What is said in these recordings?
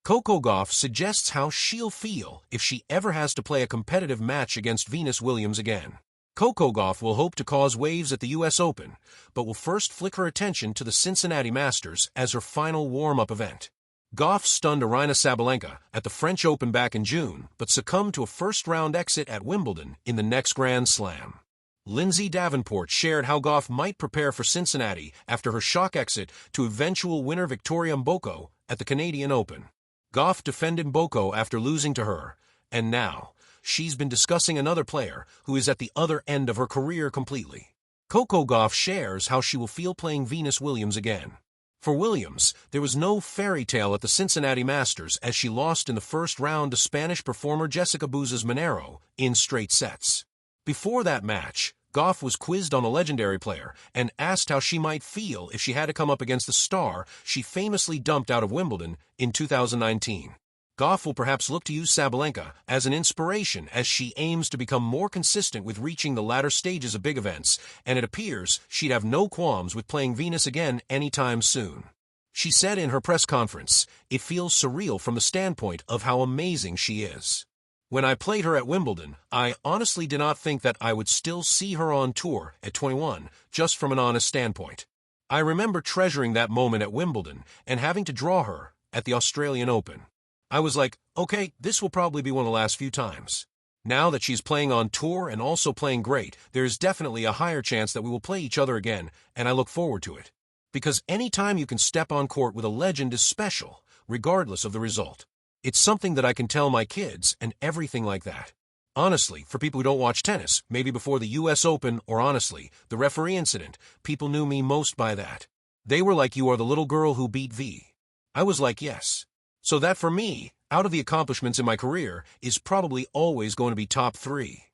Coco Gauff suggests how she'll feel if she ever has to play a competitive match against Venus Williams again. Coco Gauff will hope to cause waves at the U.S. Open, but will first flick her attention to the Cincinnati Masters as her final warm-up event. Gauff stunned Aryna Sabalenka at the French Open back in June, but succumbed to a first-round exit at Wimbledon in the next Grand Slam. Lindsay Davenport shared how Gauff might prepare for Cincinnati after her shock exit to eventual winner Victoria Mboko at the Canadian Open. Gauff defended Mboko after losing to her, and now she's been discussing another player who is at the other end of her career completely. Coco Gauff shares how she will feel playing Venus Williams again. For Williams, there was no fairy tale at the Cincinnati Masters as she lost in the first round to Spanish performer Jessica Buzas Monero in straight sets. Before that match, Gauff was quizzed on the legendary player and asked how she might feel if she had to come up against the star she famously dumped out of Wimbledon in 2019. Gauff will perhaps look to use Sabalenka as an inspiration as she aims to become more consistent with reaching the latter stages of big events, and it appears she'd have no qualms with playing Venus again anytime soon. She said in her press conference, "It feels surreal from the standpoint of how amazing she is. When I played her at Wimbledon, I honestly did not think that I would still see her on tour at 21, just from an honest standpoint. I remember treasuring that moment at Wimbledon and having to draw her at the Australian Open. I was like, okay, this will probably be one of the last few times. Now that she's playing on tour and also playing great, there's definitely a higher chance that we will play each other again, and I look forward to it. Because any time you can step on court with a legend is special, regardless of the result. It's something that I can tell my kids and everything like that. Honestly, for people who don't watch tennis, maybe before the U.S. Open or honestly, the referee incident, people knew me most by that. They were like, you are the little girl who beat V. I was like, yes. So that for me, out of the accomplishments in my career, is probably always going to be top 3.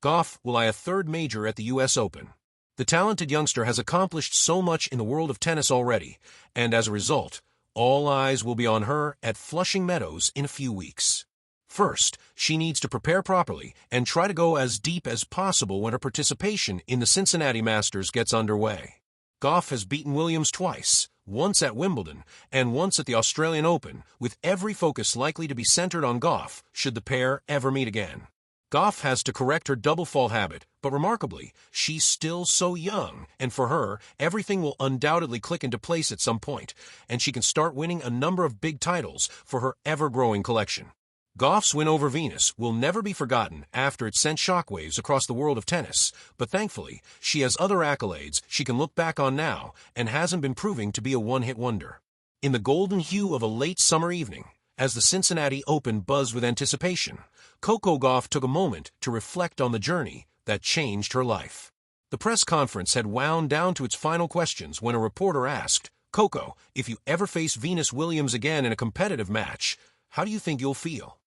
Gauff will eye a third major at the U.S. Open. The talented youngster has accomplished so much in the world of tennis already, and as a result, all eyes will be on her at Flushing Meadows in a few weeks. First, she needs to prepare properly and try to go as deep as possible when her participation in the Cincinnati Masters gets underway. Gauff has beaten Williams twice, once at Wimbledon and once at the Australian Open, with every focus likely to be centered on Gauff should the pair ever meet again. Gauff has to correct her double fault habit, but remarkably, she's still so young, and for her, everything will undoubtedly click into place at some point, and she can start winning a number of big titles for her ever-growing collection. Gauff's win over Venus will never be forgotten after it sent shockwaves across the world of tennis, but thankfully, she has other accolades she can look back on now and hasn't been proving to be a one-hit wonder. In the golden hue of a late summer evening, as the Cincinnati Open buzzed with anticipation, Coco Gauff took a moment to reflect on the journey that changed her life. The press conference had wound down to its final questions when a reporter asked, "Coco, if you ever face Venus Williams again in a competitive match, how do you think you'll feel?"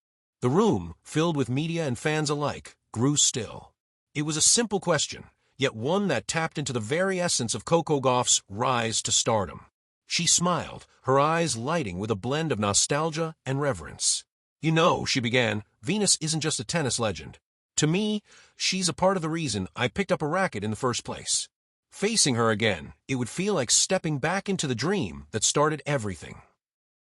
The room, filled with media and fans alike, grew still. It was a simple question, yet one that tapped into the very essence of Coco Gauff's rise to stardom. She smiled, her eyes lighting with a blend of nostalgia and reverence. "You know," she began, "Venus isn't just a tennis legend. To me, she's a part of the reason I picked up a racket in the first place. Facing her again, it would feel like stepping back into the dream that started everything."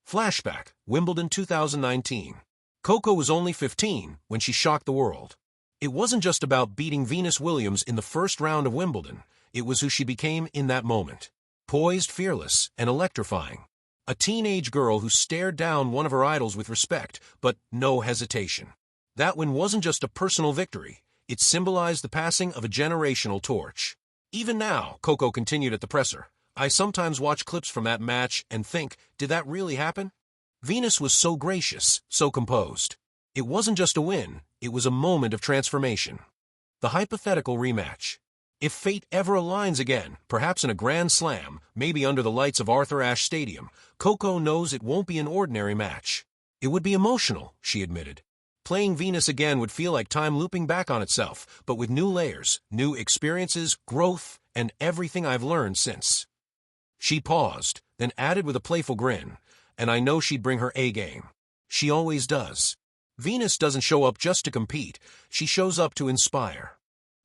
Flashback, Wimbledon 2019. Coco was only 15 when she shocked the world. It wasn't just about beating Venus Williams in the first round of Wimbledon, it was who she became in that moment. Poised, fearless, and electrifying. A teenage girl who stared down one of her idols with respect, but no hesitation. That win wasn't just a personal victory, it symbolized the passing of a generational torch. Even now, Coco continued at the presser, I sometimes watch clips from that match and think, did that really happen? Venus was so gracious, so composed. It wasn't just a win, it was a moment of transformation. The hypothetical rematch. If fate ever aligns again, perhaps in a Grand Slam, maybe under the lights of Arthur Ashe Stadium, Coco knows it won't be an ordinary match. It would be emotional, she admitted. Playing Venus again would feel like time looping back on itself, but with new layers, new experiences, growth, and everything I've learned since. She paused, then added with a playful grin, and I know she'd bring her A-game. She always does. Venus doesn't show up just to compete, she shows up to inspire.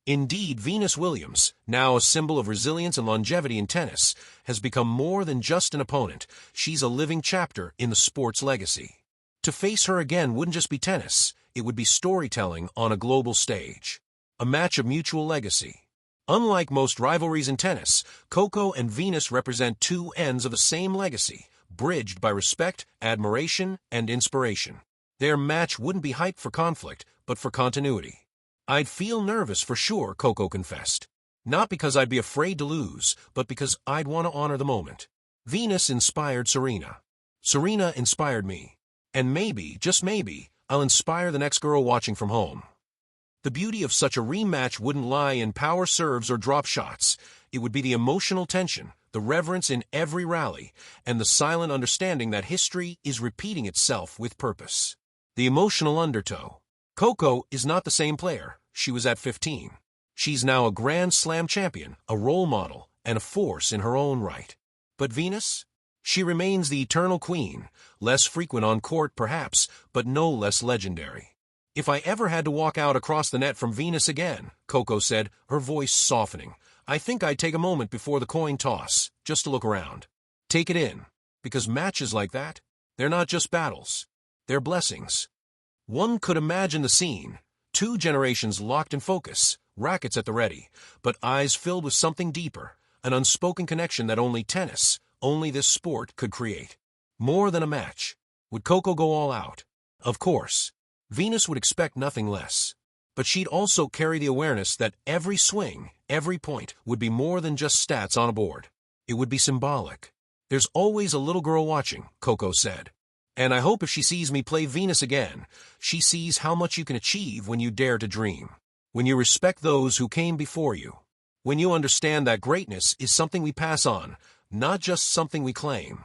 Indeed, Venus Williams, now a symbol of resilience and longevity in tennis, has become more than just an opponent. She's a living chapter in the sport's legacy. To face her again wouldn't just be tennis, it would be storytelling on a global stage. A match of mutual legacy. Unlike most rivalries in tennis, Coco and Venus represent two ends of the same legacy, bridged by respect, admiration, and inspiration. Their match wouldn't be hyped for conflict, but for continuity. I'd feel nervous for sure, Coco confessed. Not because I'd be afraid to lose, but because I'd want to honor the moment. Venus inspired Serena. Serena inspired me. And maybe, just maybe, I'll inspire the next girl watching from home. The beauty of such a rematch wouldn't lie in power serves or drop shots. It would be the emotional tension, the reverence in every rally, and the silent understanding that history is repeating itself with purpose. The emotional undertow. Coco is not the same player she was at 15. She's now a Grand Slam champion, a role model, and a force in her own right. But Venus? She remains the eternal queen, less frequent on court perhaps, but no less legendary. If I ever had to walk out across the net from Venus again, Coco said, her voice softening, I think I'd take a moment before the coin toss, just to look around. Take it in, because matches like that, they're not just battles, they're blessings. One could imagine the scene, two generations locked in focus, rackets at the ready, but eyes filled with something deeper, an unspoken connection that only tennis, only this sport could create. More than a match. Would Coco go all out? Of course. Venus would expect nothing less. But she'd also carry the awareness that every swing, every point, would be more than just stats on a board. It would be symbolic. There's always a little girl watching, Coco said. And I hope if she sees me play Venus again, she sees how much you can achieve when you dare to dream. When you respect those who came before you. When you understand that greatness is something we pass on, not just something we claim.